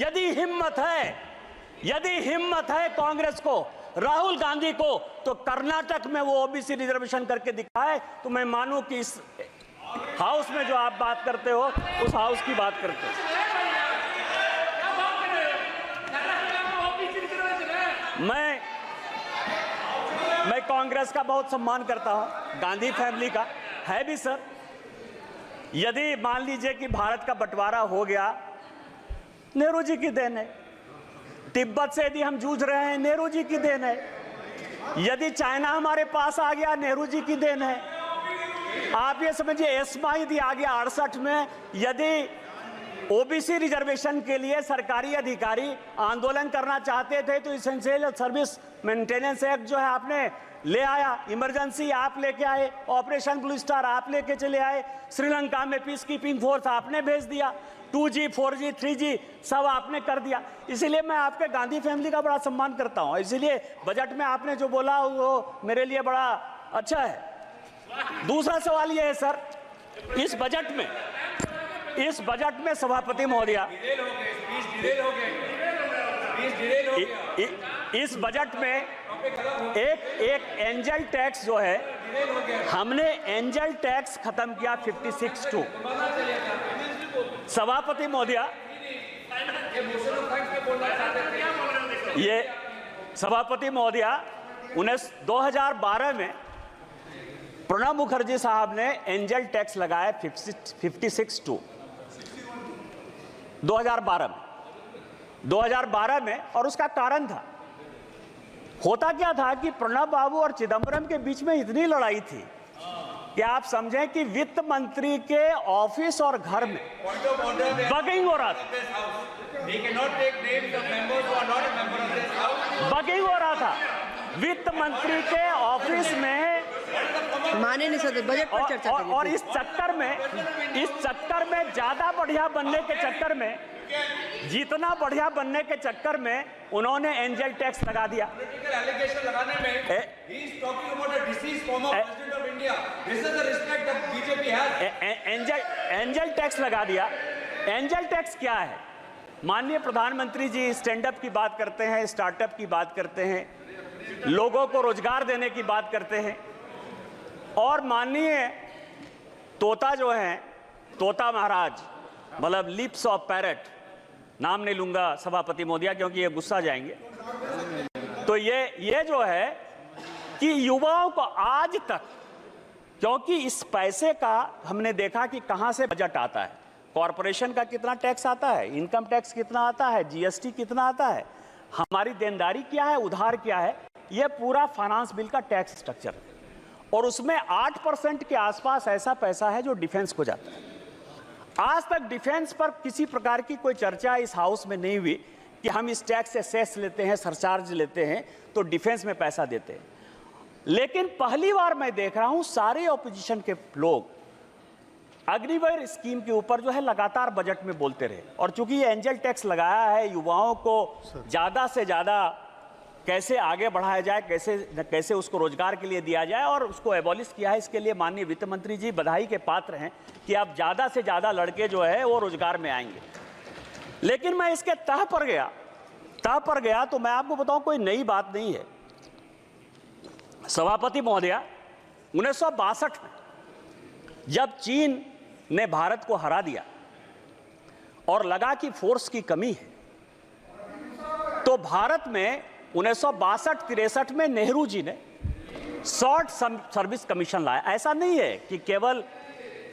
यदि हिम्मत है कांग्रेस को, राहुल गांधी को, तो कर्नाटक में वो ओबीसी रिजर्वेशन करके दिखाए तो मैं मानूं कि इस हाउस में जो आप बात करते हो उस हाउस की बात करते हो। मैं कांग्रेस का बहुत सम्मान करता हूं, गांधी फैमिली का है भी सर। यदि मान लीजिए कि भारत का बंटवारा हो गया, नेहरू जी की देन है। तिब्बत से यदि हम जूझ रहे हैं, नेहरू जी की देन है। यदि चाइना हमारे पास आ गया, नेहरू जी की देन है। आप ये समझिए, एस्मा यदि आ गया 68 में, यदि ओबीसी रिजर्वेशन के लिए सरकारी अधिकारी आंदोलन करना चाहते थे तो इसेंशियल सर्विस मेंटेनेंस एक्ट जो है आपने ले आया, इमरजेंसी आप लेके आए, ऑपरेशन ब्लू स्टार आप लेके चले आए, श्रीलंका में पीस कीपिंग फोर्स आपने भेज दिया, 2G 4G 3G सब आपने कर दिया। इसीलिए मैं आपके गांधी फैमिली का बड़ा सम्मान करता हूं। इसीलिए बजट में आपने जो बोला वो मेरे लिए बड़ा अच्छा है। दूसरा सवाल ये है सर, इस बजट में सभापति महोदया, इस बजट में एक एंजल टैक्स जो है, हमने एंजल टैक्स खत्म किया 56(2). सभापति महोदया, ये सभापति महोदया 2012 में प्रणब मुखर्जी साहब ने एंजल टैक्स लगाया 56(2) 2012 में, और उसका कारण था, होता क्या था कि प्रणब बाबू और चिदंबरम के बीच में इतनी लड़ाई थी कि आप समझें कि वित्त मंत्री के ऑफिस और घर में बगिंग हो रहा था। बगिंग हो रहा था वित्त मंत्री के ऑफिस में, माने नहीं सकते बजट पर चर्चा करिए। और इस चक्कर में ज्यादा बढ़िया बनने के चक्कर में, जितना बढ़िया बनने के चक्कर में उन्होंने एंजल टैक्स लगा दिया। एंजल टैक्स लगा दिया। एंजल टैक्स क्या है? माननीय प्रधानमंत्री जी स्टैंड अप की बात करते हैं, स्टार्टअप की बात करते हैं, लोगों को रोजगार देने की बात करते हैं, और माननीय तोता जो है, तोता महाराज, मतलब लिप्स ऑफ पैरट, नाम नहीं लूंगा सभापति महोदया क्योंकि ये गुस्सा जाएंगे, तो ये जो है कि युवाओं को आज तक, क्योंकि इस पैसे का हमने देखा कि कहां से बजट आता है, कॉरपोरेशन का कितना टैक्स आता है, इनकम टैक्स कितना आता है, जीएसटी कितना आता है, हमारी देनदारी क्या है, उधार क्या है, यह पूरा फाइनेंस बिल का टैक्स स्ट्रक्चर है। और उसमें 8% के आसपास ऐसा पैसा है जो डिफेंस को जाता है। आज तक डिफेंस पर किसी प्रकार की कोई चर्चा इस हाउस में नहीं हुई कि हम इस टैक्स से सेस लेते हैं, सरचार्ज लेते हैं तो डिफेंस में पैसा देते हैं। लेकिन पहली बार मैं देख रहा हूं सारे ऑपोजिशन के लोग अग्निवीर स्कीम के ऊपर जो है लगातार बजट में बोलते रहे, और चूंकि ये एंजल टैक्स लगाया है, युवाओं को ज्यादा से ज्यादा कैसे आगे बढ़ाया जाए, कैसे उसको रोजगार के लिए दिया जाए और उसको एबॉलिश किया है। इसके लिए माननीय वित्त मंत्री जी बधाई के पात्र हैं कि अब ज्यादा से ज्यादा लड़के जो है वो रोजगार में आएंगे। लेकिन मैं इसके तह पर गया तो मैं आपको बताऊं कोई नई बात नहीं है। सभापति महोदया, 1962 में जब चीन ने भारत को हरा दिया और लगा कि फोर्स की कमी है, तो भारत में 1962-63 में नेहरू जी ने शॉर्ट सर्विस कमीशन लाया। ऐसा नहीं है कि केवल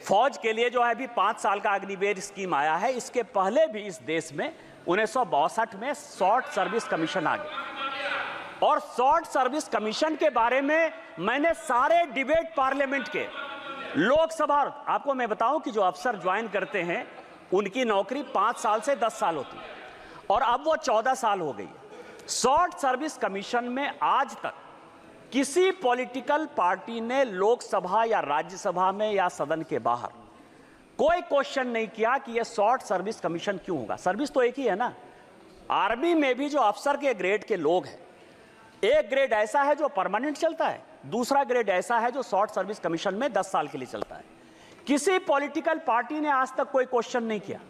फौज के लिए जो है अभी 5 साल का अग्निवीर स्कीम आया है, इसके पहले भी इस देश में 1962 में शॉर्ट सर्विस कमीशन आ गया। और शॉर्ट सर्विस कमीशन के बारे में मैंने सारे डिबेट पार्लियामेंट के, लोकसभा, आपको मैं बताऊं कि जो अफसर ज्वाइन करते हैं उनकी नौकरी 5 साल से 10 साल होती है और अब वो 14 साल हो गई है। शॉर्ट सर्विस कमीशन में आज तक किसी पॉलिटिकल पार्टी ने लोकसभा या राज्यसभा में या सदन के बाहर कोई क्वेश्चन नहीं किया कि यह शॉर्ट सर्विस कमीशन क्यों होगा। सर्विस तो एक ही है ना। आर्मी में भी जो अफसर के ग्रेड के लोग हैं, एक ग्रेड ऐसा है जो परमानेंट चलता है, दूसरा ग्रेड ऐसा है जो शॉर्ट सर्विस कमीशन में 10 साल के लिए चलता है। किसी पॉलिटिकल पार्टी ने आज तक कोई क्वेश्चन नहीं किया,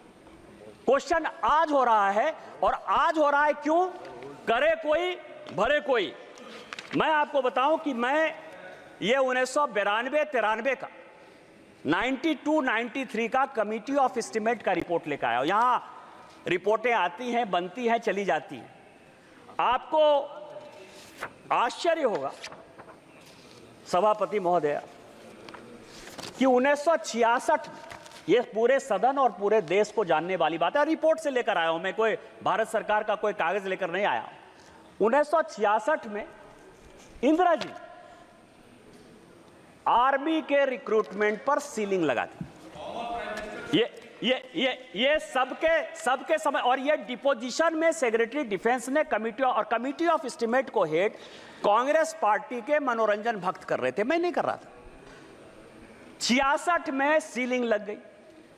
क्वेश्चन आज हो रहा है, और आज हो रहा है क्यों? करे कोई भरे कोई। मैं आपको बताऊं कि मैं ये 1992-93 का 92-93 का कमिटी ऑफ एस्टीमेट का रिपोर्ट लेकर आया हूं। यहां रिपोर्टें आती हैं, बनती हैं, चली जाती हैं। आपको आश्चर्य होगा सभापति महोदय कि 1966 ये पूरे सदन और पूरे देश को जानने वाली बात है, रिपोर्ट से लेकर आया हूं मैं, कोई भारत सरकार का कोई कागज लेकर नहीं आया। 1966 में इंदिरा जी आर्मी के रिक्रूटमेंट पर सीलिंग लगा दी। ये सबके समय, और ये डिपोजिशन में सेक्रेटरी डिफेंस ने कमिटी ऑफ एस्टीमेट को हेड कांग्रेस पार्टी के मनोरंजन भक्त कर रहे थे, मैं नहीं कर रहा था। 66 में सीलिंग लग गई।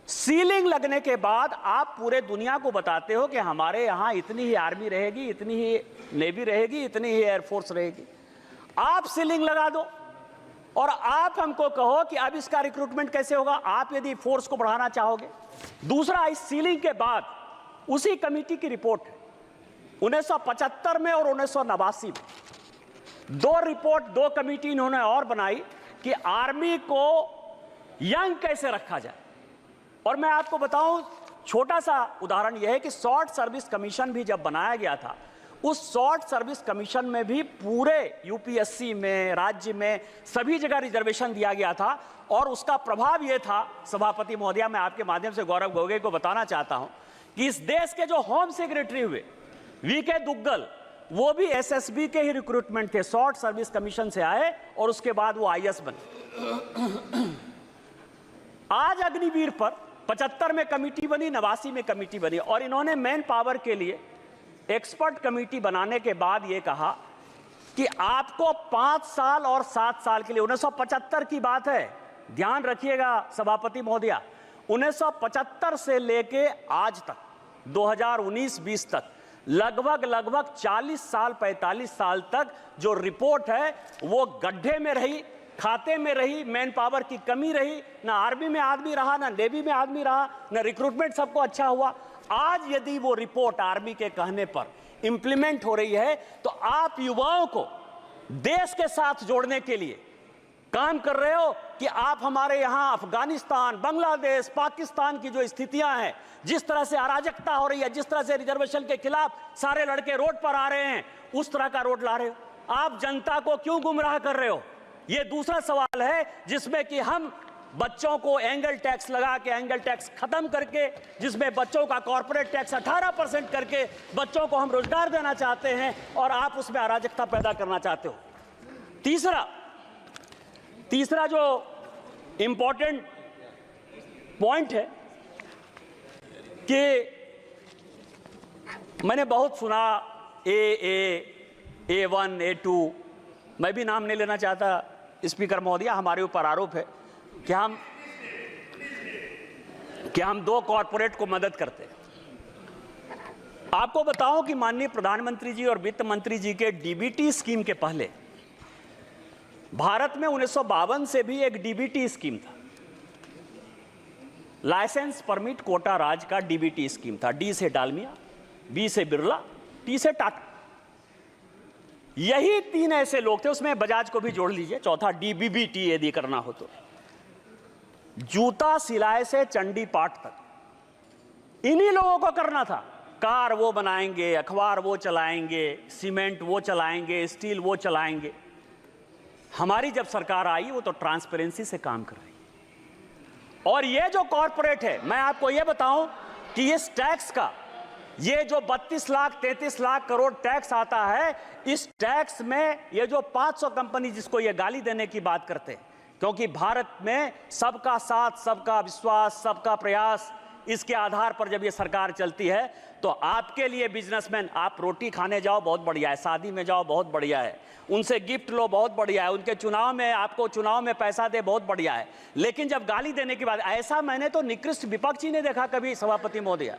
सीलिंग लगने के बाद आप पूरे दुनिया को बताते हो कि हमारे यहां इतनी ही आर्मी रहेगी, इतनी ही नेवी रहेगी, इतनी ही एयरफोर्स रहेगी। आप सीलिंग लगा दो और आप हमको कहो कि अब इसका रिक्रूटमेंट कैसे होगा, आप यदि फोर्स को बढ़ाना चाहोगे। दूसरा, इस सीलिंग के बाद उसी कमेटी की रिपोर्ट 1975 में और 1989 में दो कमेटी इन्होंने और बनाई कि आर्मी को यंग कैसे रखा जाए। और मैं आपको बताऊं, छोटा सा उदाहरण यह है कि शॉर्ट सर्विस कमीशन भी जब बनाया गया था, उस शॉर्ट सर्विस कमीशन में भी पूरे यूपीएससी में, राज्य में, सभी जगह रिजर्वेशन दिया गया था। और उसका प्रभाव यह था, सभापति महोदया, मैं आपके माध्यम से गौरव गोगोई को बताना चाहता हूं कि इस देश के जो होम सेक्रेटरी हुए वीके दुग्गल, वो भी एसएसबी के ही रिक्रूटमेंट थे, शॉर्ट सर्विस कमीशन से आए और उसके बाद वो आईएएस बने। आज अग्निवीर पर 75 में कमेटी बनी, 89 में कमेटी बनी, और इन्होंने मैन पावर के लिए एक्सपर्ट कमेटी बनाने के बाद यह कहा कि आपको 5 साल और 7 साल के लिए, 1975 की बात है, ध्यान रखिएगा सभापति महोदया, 1975 से लेके आज तक 2019-20 तक लगभग 40 साल 45 साल तक जो रिपोर्ट है वो गड्ढे में रही, खाते में रही, मैन पावर की कमी रही, ना आर्मी में आदमी रहा, ना नेवी में आदमी रहा, ना रिक्रूटमेंट सबको अच्छा हुआ। आज यदि वो रिपोर्ट आर्मी के कहने पर इंप्लीमेंट हो रही है तो आप युवाओं को देश के साथ जोड़ने के लिए काम कर रहे हो कि आप हमारे यहां अफगानिस्तान, बांग्लादेश, पाकिस्तान की जो स्थितियां हैं, जिस तरह से अराजकता हो रही है, जिस तरह से रिजर्वेशन के खिलाफ सारे लड़के रोड पर आ रहे हैं, उस तरह का रोड ला रहे हो। आप जनता को क्यों गुमराह कर रहे हो? ये दूसरा सवाल है जिसमें कि हम बच्चों को एंगल टैक्स लगा के, एंगल टैक्स खत्म करके, जिसमें बच्चों का कॉर्पोरेट टैक्स 18% करके बच्चों को हम रोजगार देना चाहते हैं, और आप उसमें अराजकता पैदा करना चाहते हो। तीसरा जो इंपॉर्टेंट पॉइंट है कि मैंने बहुत सुना A1, A2, मैं भी नाम नहीं लेना चाहता स्पीकर महोदया, हमारे ऊपर आरोप है कि हम 2 कॉर्पोरेट को मदद करते हैं। आपको बताऊं कि माननीय प्रधानमंत्री जी और वित्त मंत्री जी के डीबीटी स्कीम के पहले भारत में 1952 से भी एक डीबीटी स्कीम था, लाइसेंस परमिट कोटा राज का डीबीटी स्कीम था। डी से डालमिया, बी से बिरला, टी से टाटा, यही 3 ऐसे लोग थे, उसमें बजाज को भी जोड़ लीजिए, चौथा डीबीबीटी यदि करना हो तो। जूता सिलाए से चंडी पाठ तक इन्हीं लोगों को करना था। कार वो बनाएंगे, अखबार वो चलाएंगे, सीमेंट वो चलाएंगे, स्टील वो चलाएंगे। हमारी जब सरकार आई वो तो ट्रांसपेरेंसी से काम कर रही है। और ये जो कॉर्पोरेट है, मैं आपको ये बताऊं कि इस टैक्स का, ये जो 32 लाख 33 लाख करोड़ टैक्स आता है, इस टैक्स में ये जो 500 कंपनी जिसको ये गाली देने की बात करते हैं, क्योंकि भारत में सबका साथ, सबका विश्वास, सबका प्रयास, इसके आधार पर जब ये सरकार चलती है, तो आपके लिए बिजनेसमैन, आप रोटी खाने जाओ बहुत बढ़िया है, शादी में जाओ बहुत बढ़िया है, उनसे गिफ्ट लो बहुत बढ़िया है, उनके चुनाव में, आपको चुनाव में पैसा दे बहुत बढ़िया है। लेकिन जब गाली देने की बात, ऐसा मैंने तो निकृष्ट विपक्ष ही नहीं देखा कभी सभापति महोदया,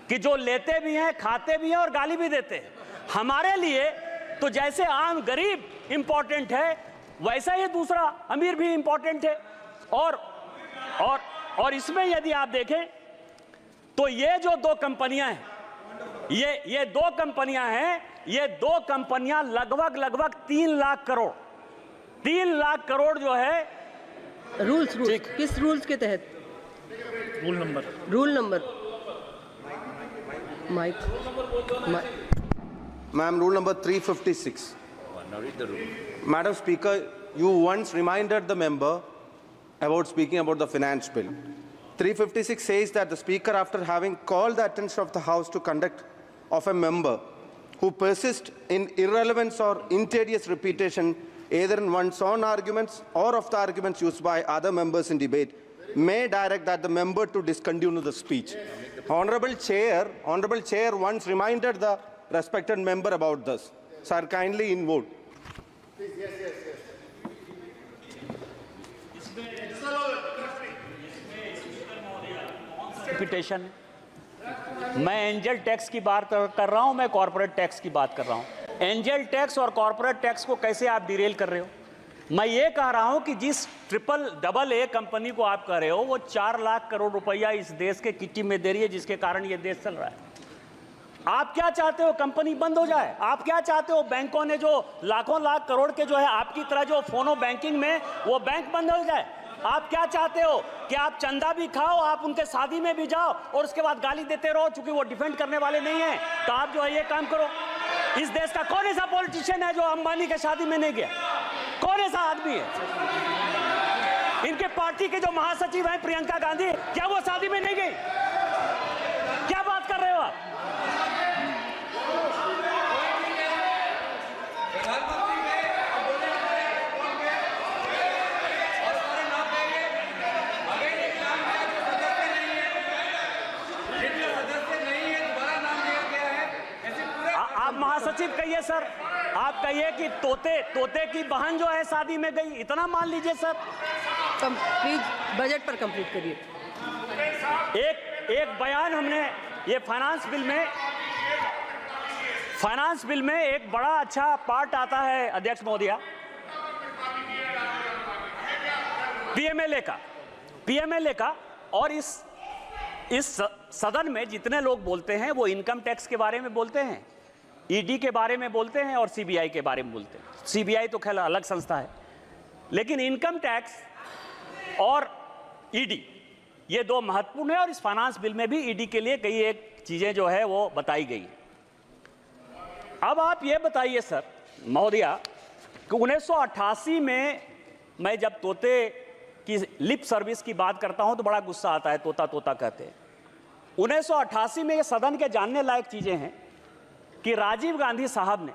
कि जो लेते भी हैं, खाते भी हैं और गाली भी देते हैं। हमारे लिए तो जैसे आम गरीब इंपॉर्टेंट है, वैसा ही दूसरा अमीर भी इंपॉर्टेंट है। और इसमें यदि आप देखें तो ये जो दो कंपनियां हैं, ये दो कंपनियां हैं, ये दो कंपनियां लगभग 3 लाख करोड़ जो है। रूल्स किस रूल्स के तहत? Rule number mike Ma'am, rule number 356. Madam Speaker, you once reminded the member about speaking about the finance bill. 356 says that the Speaker, after having called the attention of the House to conduct of a member who persists in irrelevance or interious repetition, either in one's own arguments or of the arguments used by other members in debate, may direct that the member to discontinue the speech. Honorable Chair once reminded the respected member about this. Sir, kindly in vote. Repetition. मैं angel tax की बात कर रहा हूं, मैं corporate tax की बात कर रहा हूं। एंजल टैक्स और कॉर्पोरेट टैक्स को कैसे आप डिरेल कर रहे हो? मैं ये कह रहा हूं कि जिस AA कंपनी को आप कह रहे हो वो 4 लाख करोड़ रुपया इस देश के किट्टी में दे रही है, जिसके कारण ये देश चल रहा है। आप क्या चाहते हो? कंपनी बंद हो जाए? आप क्या चाहते हो? बैंकों ने जो लाखों लाख करोड़ के जो है आपकी तरह जो फोनो बैंकिंग में वो बैंक बंद हो जाए? आप क्या चाहते हो कि आप चंदा भी खाओ, आप उनके शादी में भी जाओ और उसके बाद गाली देते रहो चूंकि वो डिफेंड करने वाले नहीं है? तो आप जो है ये काम करो। इस देश का कौन ऐसा पॉलिटिशियन है जो अंबानी के शादी में नहीं गया? कौन ऐसा आदमी है? इनके पार्टी के जो महासचिव हैं प्रियंका गांधी, क्या वो शादी में नहीं गई? क्या बात कर रहे हो आप? आप महासचिव कहिए सर, आप कहिए कि तोते की बहन जो है शादी में गई, इतना मान लीजिए सर। प्लीज बजट पर कंप्लीट करिए। एक बयान हमने ये फाइनेंस बिल में एक बड़ा अच्छा पार्ट आता है अध्यक्ष महोदया, पीएमएलए का। और इस सदन में जितने लोग बोलते हैं वो इनकम टैक्स के बारे में बोलते हैं, ईडी के बारे में बोलते हैं और सीबीआई के बारे में बोलते हैं। सीबीआई तो खैर अलग संस्था है, लेकिन इनकम टैक्स और ईडी ये दो महत्वपूर्ण है। और इस फाइनेंस बिल में भी ईडी के लिए कई एक चीजें जो है वो बताई गई। अब आप ये बताइए सर महोदया कि 1988 में मैं जब तोते की लिप सर्विस की बात करता हूं तो बड़ा गुस्सा आता है, तोता तोता कहते हैं। 1988 में ये सदन के जानने लायक चीजें हैं कि राजीव गांधी साहब ने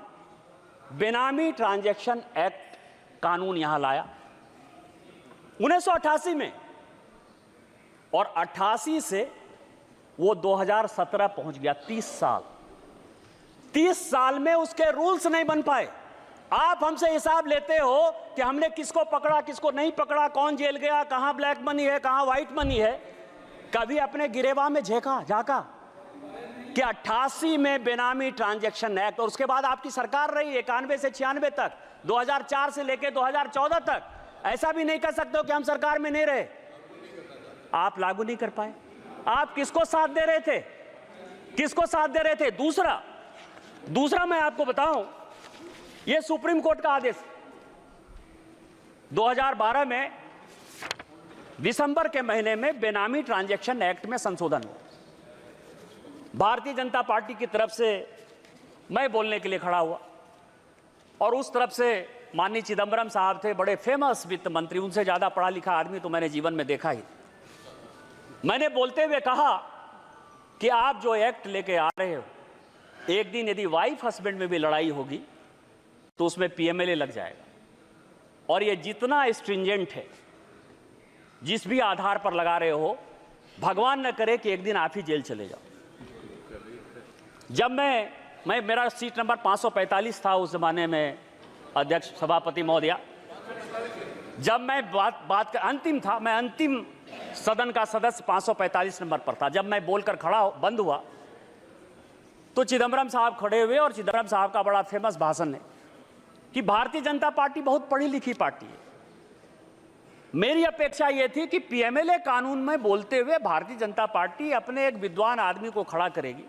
बेनामी ट्रांजैक्शन एक्ट कानून यहां लाया 1988 में, और 88 से वो 2017 पहुंच गया। 30 साल में उसके रूल्स नहीं बन पाए। आप हमसे हिसाब लेते हो कि हमने किसको पकड़ा किसको नहीं पकड़ा, कौन जेल गया, कहां ब्लैक मनी है कहां व्हाइट मनी है। कभी अपने गिरेबान में झांका कि 88 में बेनामी ट्रांजैक्शन एक्ट, और उसके बाद आपकी सरकार रही 91 से 96 तक, 2004 से लेकर 2014 तक। ऐसा भी नहीं कर सकते हो कि हम सरकार में नहीं रहे। आप लागू नहीं कर पाए। आप किसको साथ दे रहे थे? किसको साथ दे रहे थे? दूसरा मैं आपको बताऊं, यह सुप्रीम कोर्ट का आदेश 2012 में दिसंबर के महीने में बेनामी ट्रांजैक्शन एक्ट में संशोधन हुआ। भारतीय जनता पार्टी की तरफ से मैं बोलने के लिए खड़ा हुआ और उस तरफ से माननीय चिदंबरम साहब थे, बड़े फेमस वित्त मंत्री, उनसे ज्यादा पढ़ा लिखा आदमी तो मैंने जीवन में देखा ही। मैंने बोलते हुए कहा कि आप जो एक्ट लेके आ रहे हो, एक दिन यदि वाइफ हस्बैंड में भी लड़ाई होगी तो उसमें पीएमएलए लग जाएगा, और ये जितना स्ट्रिंजेंट है, जिस भी आधार पर लगा रहे हो, भगवान न करे कि एक दिन आप ही जेल चले जाओ। जब मैं मेरा सीट नंबर 545 था उस जमाने में अध्यक्ष सभापति महोदया, जब मैं बात का अंतिम था, मैं अंतिम सदन का सदस्य 545 नंबर पर था। जब मैं बोलकर बंद हुआ तो चिदंबरम साहब खड़े हुए और चिदंबरम साहब का बड़ा फेमस भाषण है कि भारतीय जनता पार्टी बहुत पढ़ी लिखी पार्टी है, मेरी अपेक्षा यह थी कि पीएमएलए कानून में बोलते हुए भारतीय जनता पार्टी अपने एक विद्वान आदमी को खड़ा करेगी,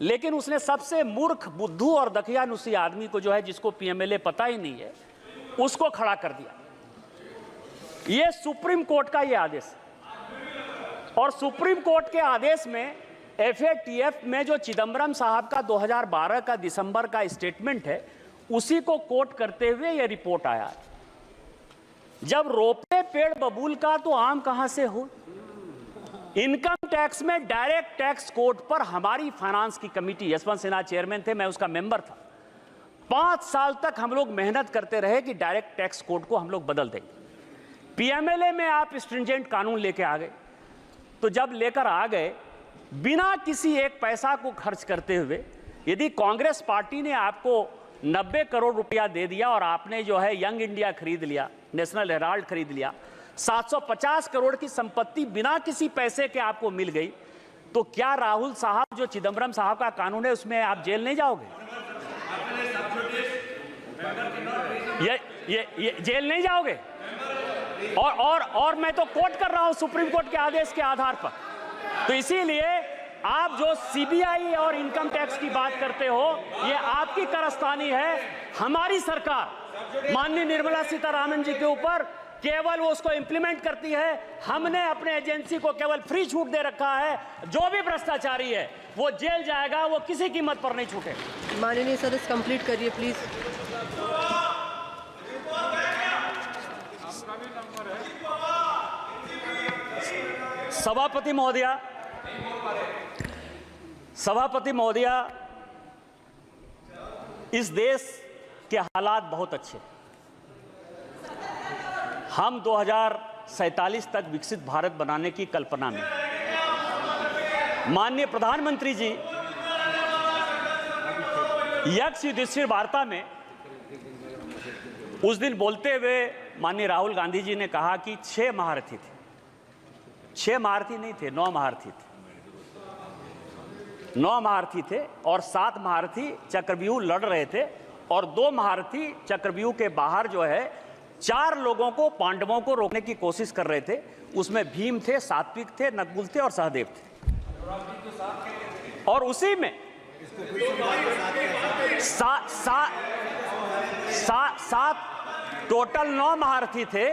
लेकिन उसने सबसे मूर्ख, बुद्धू और दकियानुसी आदमी को, जो है जिसको पीएमएलए पता ही नहीं है, उसको खड़ा कर दिया। यह सुप्रीम कोर्ट का यह आदेश है और सुप्रीम कोर्ट के आदेश में एफएटीएफ में जो चिदम्बरम साहब का 2012 का दिसंबर का स्टेटमेंट है, उसी को कोट करते हुए यह रिपोर्ट आया। जब रोपे पेड़ बबूल का तो आम कहां से हो। इनकम टैक्स में डायरेक्ट टैक्स कोड पर हमारी फाइनेंस की कमेटी, यशवंत सिन्हा चेयरमैन थे, मैं उसका मेंबर था, 5 साल तक हम लोग मेहनत करते रहे कि डायरेक्ट टैक्स कोड को हम लोग बदल देंगे। पीएमएलए में आप स्ट्रिंजेंट कानून लेके आ गए, तो जब लेकर आ गए बिना किसी एक पैसा को खर्च करते हुए, यदि कांग्रेस पार्टी ने आपको 90 करोड़ रुपया दे दिया और आपने जो है यंग इंडिया खरीद लिया, नेशनल हेराल्ड खरीद लिया, 750 करोड़ की संपत्ति बिना किसी पैसे के आपको मिल गई, तो क्या राहुल साहब जो चिदम्बरम साहब का कानून है उसमें आप जेल नहीं जाओगे? ये जेल नहीं जाओगे? और मैं तो कोट कर रहा हूं सुप्रीम कोर्ट के आदेश के आधार पर। तो इसीलिए आप जो सीबीआई और इनकम टैक्स की बात करते हो, ये आपकी कारस्तानी है। हमारी सरकार माननीय निर्मला सीतारामन जी के ऊपर केवल वो उसको इंप्लीमेंट करती है। हमने अपने एजेंसी को केवल फ्री छूट दे रखा है। जो भी भ्रष्टाचारी है वो जेल जाएगा, वो किसी कीमत पर नहीं छूटे। माननीय सदस्य कंप्लीट करिए प्लीज। सभापति महोदया, इस देश के हालात बहुत अच्छे। हम 2047 तक विकसित भारत बनाने की कल्पना में, माननीय प्रधानमंत्री जी यक्ष युधिष्ठिर वार्ता में उस दिन बोलते हुए माननीय राहुल गांधी जी ने कहा कि 6 महारथी थे। 6 महारथी नहीं थे, 9 महारथी थे। 9 महारथी थे और 7 महारथी चक्रव्यूह लड़ रहे थे और 2 महारथी चक्रव्यूह के बाहर जो है 4 लोगों को, पांडवों को रोकने की कोशिश कर रहे थे। उसमें भीम थे, सात्विक थे, नकुल थे और सहदेव थे। और उसी में सात टोटल 9 महारथी थे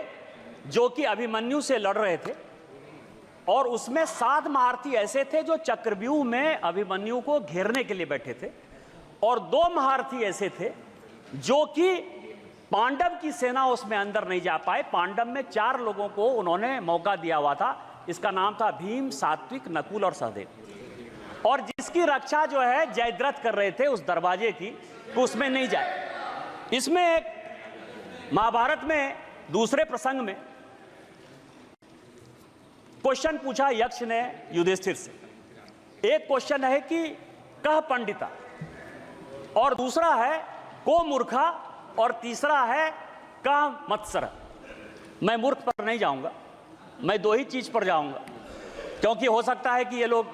जो कि अभिमन्यु से लड़ रहे थे और उसमें 7 महारथी ऐसे थे जो चक्रव्यूह में अभिमन्यु को घेरने के लिए बैठे थे और 2 महारथी ऐसे थे जो कि पांडव की सेना उसमें अंदर नहीं जा पाए। पांडव में 4 लोगों को उन्होंने मौका दिया हुआ था। इसका नाम था भीम, सात्विक, नकुल और सहदेव। और जिसकी रक्षा जो है जयद्रथ कर रहे थे उस दरवाजे की, तो उसमें नहीं जाए। इसमें एक महाभारत में दूसरे प्रसंग में क्वेश्चन पूछा यक्ष ने युधिष्ठिर से। एक क्वेश्चन है कि कह पंडिता, और दूसरा है को मूर्खा, और तीसरा है कह मत्सर। मैं मूर्ख पर नहीं जाऊंगा, मैं 2 ही चीज पर जाऊंगा, क्योंकि हो सकता है कि ये लोग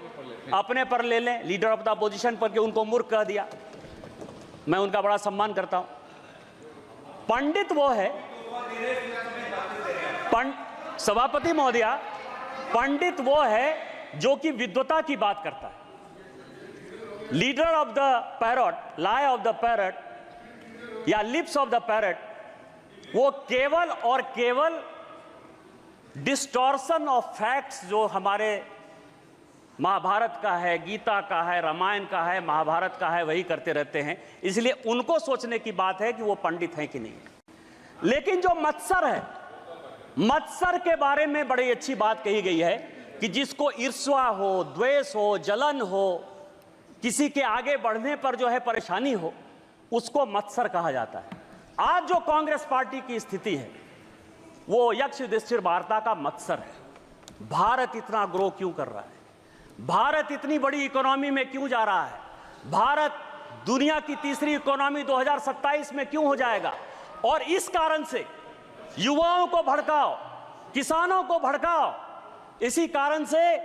अपने पर ले लें, लीडर ऑफ द अपोजिशन पर, कि उनको मूर्ख कह दिया। मैं उनका बड़ा सम्मान करता हूं। पंडित वो है, सभापति महोदया, पंडित वो है जो कि विद्वता की बात करता है। Leader of the parrot, lie of the parrot या लिप्स ऑफ द पैरट, वो केवल और केवल डिस्टॉर्शन ऑफ फैक्ट्स जो हमारे महाभारत का है, गीता का है, रामायण का है, महाभारत का है, वही करते रहते हैं। इसलिए उनको सोचने की बात है कि वो पंडित हैं कि नहीं। लेकिन जो मत्सर है, मत्सर के बारे में बड़ी अच्छी बात कही गई है कि जिसको ईर्ष्या हो, द्वेष हो, जलन हो, किसी के आगे बढ़ने पर जो है परेशानी हो, उसको मत्सर कहा जाता है। आज जो कांग्रेस पार्टी की स्थिति है वो यक्ष युधिष्ठिर वार्ता का मत्सर है। भारत इतना ग्रो क्यों कर रहा है? भारत इतनी बड़ी इकोनॉमी में क्यों जा रहा है? भारत दुनिया की तीसरी इकोनॉमी 2027 में क्यों हो जाएगा? और इस कारण से युवाओं को भड़काओ, किसानों को भड़काओ। इसी कारण से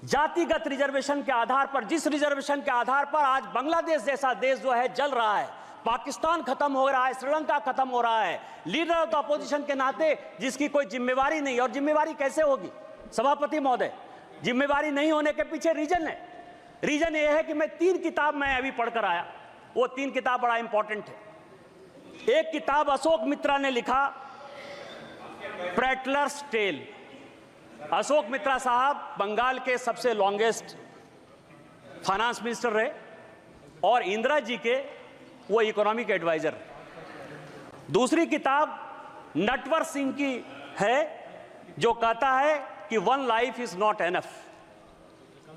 जातिगत रिजर्वेशन के आधार पर, जिस रिजर्वेशन के आधार पर आज बांग्लादेश जैसा देश जो है जल रहा है, पाकिस्तान खत्म हो रहा है, श्रीलंका खत्म हो रहा है, लीडर ऑफ द अपोजिशन के नाते जिसकी कोई जिम्मेवारी नहीं। और जिम्मेवारी कैसे होगी सभापति महोदय? जिम्मेवारी नहीं होने के पीछे रीजन है। रीजन ये है कि मैं 3 किताब मैं अभी पढ़कर आया, वो 3 किताब बड़ा इंपॉर्टेंट है। एक किताब अशोक मित्रा ने लिखा, प्रेटलर्स टेल। अशोक मित्रा साहब बंगाल के सबसे लॉन्गेस्ट फाइनेंस मिनिस्टर रहे और इंदिरा जी के वो इकोनॉमिक एडवाइजर। दूसरी किताब नटवर सिंह की है जो कहता है कि one life is not enough.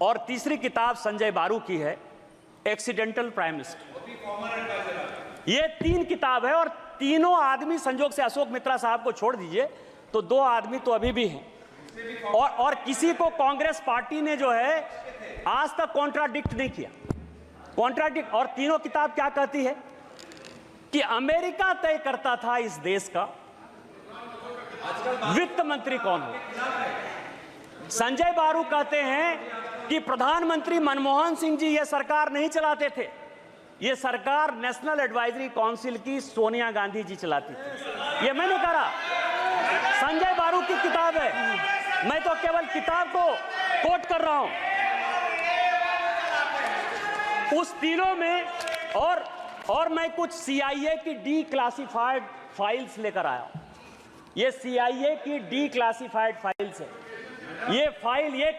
और तीसरी किताब संजय बारू की है, एक्सीडेंटल प्राइम मिनिस्टर। ये 3 किताब है और तीनों आदमी, संजोग से अशोक मित्रा साहब को छोड़ दीजिए तो 2 आदमी तो अभी भी हैं। और किसी को कांग्रेस पार्टी ने जो है आज तक कॉन्ट्राडिक्ट नहीं किया। कॉन्ट्राडिक्ट। और तीनों किताब क्या कहती है कि अमेरिका तय करता था इस देश का वित्त मंत्री कौन हो। संजय बारू कहते हैं कि प्रधानमंत्री मनमोहन सिंह जी ये सरकार नहीं चलाते थे, ये सरकार नेशनल एडवाइजरी काउंसिल की सोनिया गांधी जी चलाती थी। ये मैं नहीं कह रहा, संजय बारू की किताब है, मैं तो केवल किताब को कोट कर रहा हूं। उस तीनों में और मैं कुछ CIA की डीक्लासिफाइड फाइल्स लेकर आया हूं। ये CIA की डीक्लासिफाइड फाइल्स है। ये फाइल ये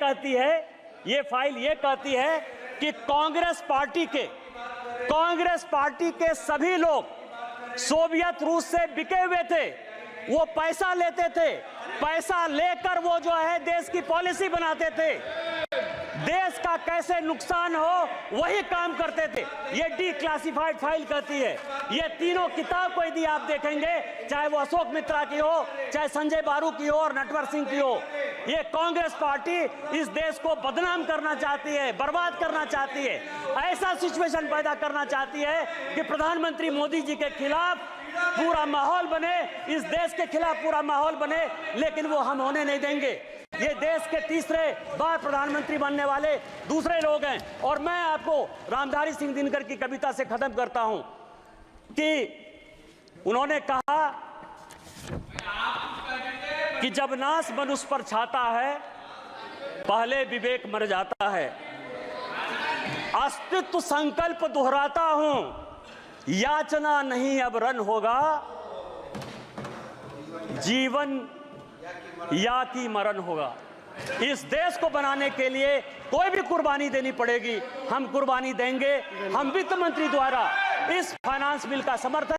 कहती है कि कांग्रेस पार्टी के सभी लोग सोवियत रूस से बिके हुए थे। वो पैसा लेते थे, पैसा लेकर वो जो है देश की पॉलिसी बनाते थे, देश का कैसे नुकसान हो वही काम करते थे। ये डीक्लासिफाइड फाइल कहती है। ये तीनों किताब को यदि आप देखेंगे, चाहे वो अशोक मित्रा की हो, चाहे संजय बारू की हो और नटवर सिंह की हो, ये कांग्रेस पार्टी इस देश को बदनाम करना चाहती है, बर्बाद करना चाहती है, ऐसा सिचुएशन पैदा करना चाहती है कि प्रधानमंत्री मोदी जी के खिलाफ पूरा माहौल बने, इस देश के खिलाफ पूरा माहौल बने, लेकिन वो हम होने नहीं देंगे। ये देश के तीसरे बार प्रधानमंत्री बनने वाले दूसरे लोग हैं। और मैं आपको रामधारी सिंह दिनकर की कविता से खत्म करता हूं कि उन्होंने कहा कि जब नाश मनुष्य पर छाता है, पहले विवेक मर जाता है। अस्तित्व संकल्प दोहराता हूं, याचना नहीं अब रन होगा, जीवन या की मरण होगा। इस देश को बनाने के लिए कोई भी कुर्बानी देनी पड़ेगी, हम कुर्बानी देंगे। हम वित्त मंत्री द्वारा इस फाइनेंस बिल का समर्थन